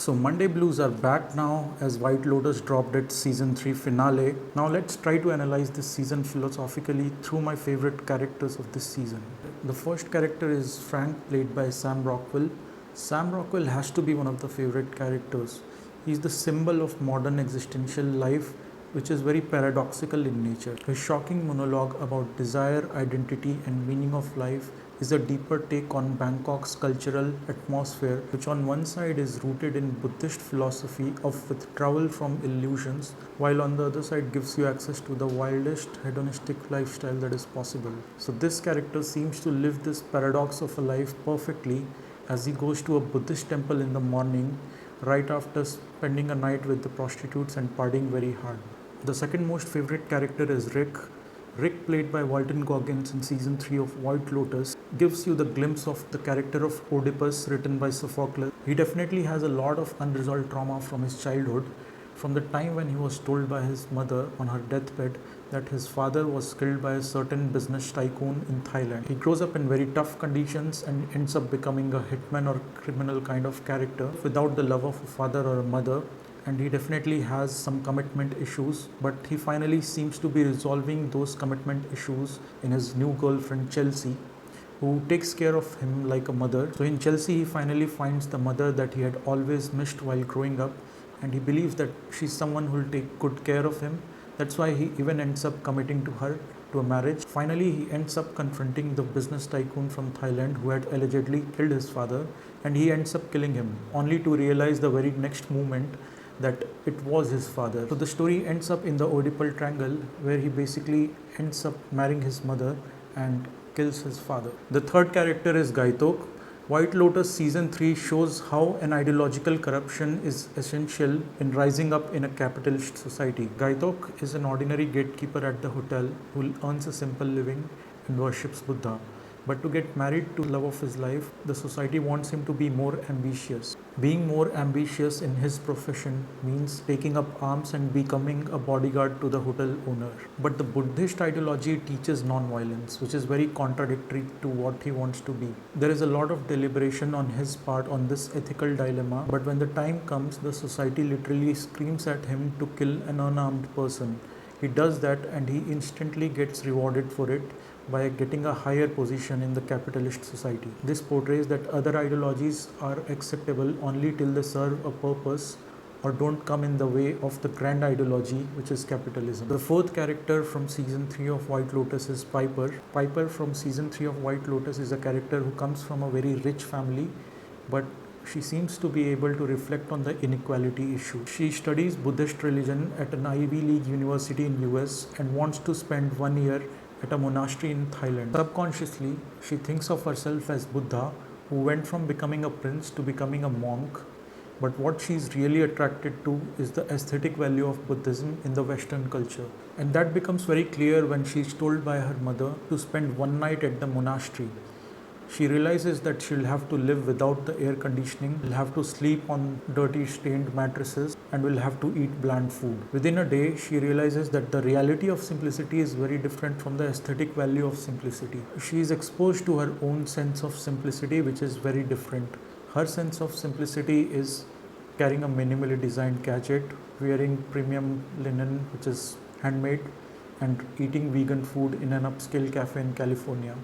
So Monday Blues are back now as White Lotus dropped its season 3 finale. Now let's try to analyze this season philosophically through my favorite characters of this season. The first character is Frank, played by Sam Rockwell. Sam Rockwell has to be one of the favorite characters. He's the symbol of modern existential life, which is very paradoxical in nature. His shocking monologue about desire, identity, and meaning of life is a deeper take on Bangkok's cultural atmosphere, which on one side is rooted in Buddhist philosophy of withdrawal from illusions, while on the other side gives you access to the wildest hedonistic lifestyle that is possible. So this character seems to live this paradox of a life perfectly as he goes to a Buddhist temple in the morning right after spending a night with the prostitutes and partying very hard. The second most favorite character is Rick. Rick, played by Walton Goggins in season 3 of White Lotus, gives you the glimpse of the character of Oedipus written by Sophocles. He definitely has a lot of unresolved trauma from his childhood, from the time when he was told by his mother on her deathbed that his father was killed by a certain business tycoon in Thailand. He grows up in very tough conditions and ends up becoming a hitman or criminal kind of character without the love of a father or a mother. And he definitely has some commitment issues, but he finally seems to be resolving those commitment issues in his new girlfriend Chelsea, who takes care of him like a mother. So in Chelsea, he finally finds the mother that he had always missed while growing up, and he believes that she's someone who will take good care of him. That's why he even ends up committing to her to a marriage. Finally, he ends up confronting the business tycoon from Thailand who had allegedly killed his father, and he ends up killing him, only to realize the very next moment that it was his father. So the story ends up in the Oedipal triangle, where he basically ends up marrying his mother and kills his father. The third character is Gaitok. White Lotus season 3 shows how an ideological corruption is essential in rising up in a capitalist society. Gaitok is an ordinary gatekeeper at the hotel who earns a simple living and worships Buddha. But to get married to the love of his life, the society wants him to be more ambitious. Being more ambitious in his profession means taking up arms and becoming a bodyguard to the hotel owner. But the Buddhist ideology teaches non-violence, which is very contradictory to what he wants to be. There is a lot of deliberation on his part on this ethical dilemma, but when the time comes, the society literally screams at him to kill an unarmed person. He does that and he instantly gets rewarded for it by getting a higher position in the capitalist society. This portrays that other ideologies are acceptable only till they serve a purpose or don't come in the way of the grand ideology, which is capitalism. The fourth character from season 3 of White Lotus is Piper. Piper from season 3 of White Lotus is a character who comes from a very rich family, but she seems to be able to reflect on the inequality issue. She studies Buddhist religion at an Ivy League university in US and wants to spend 1 year at a monastery in Thailand. Subconsciously, she thinks of herself as Buddha, who went from becoming a prince to becoming a monk. But what she's really attracted to is the aesthetic value of Buddhism in the Western culture. And that becomes very clear when she's told by her mother to spend 1 night at the monastery. She realizes that she'll have to live without the air conditioning, will have to sleep on dirty stained mattresses, and will have to eat bland food. Within a day, she realizes that the reality of simplicity is very different from the aesthetic value of simplicity. She is exposed to her own sense of simplicity, which is very different. Her sense of simplicity is carrying a minimally designed gadget, wearing premium linen, which is handmade, and eating vegan food in an upscale cafe in California.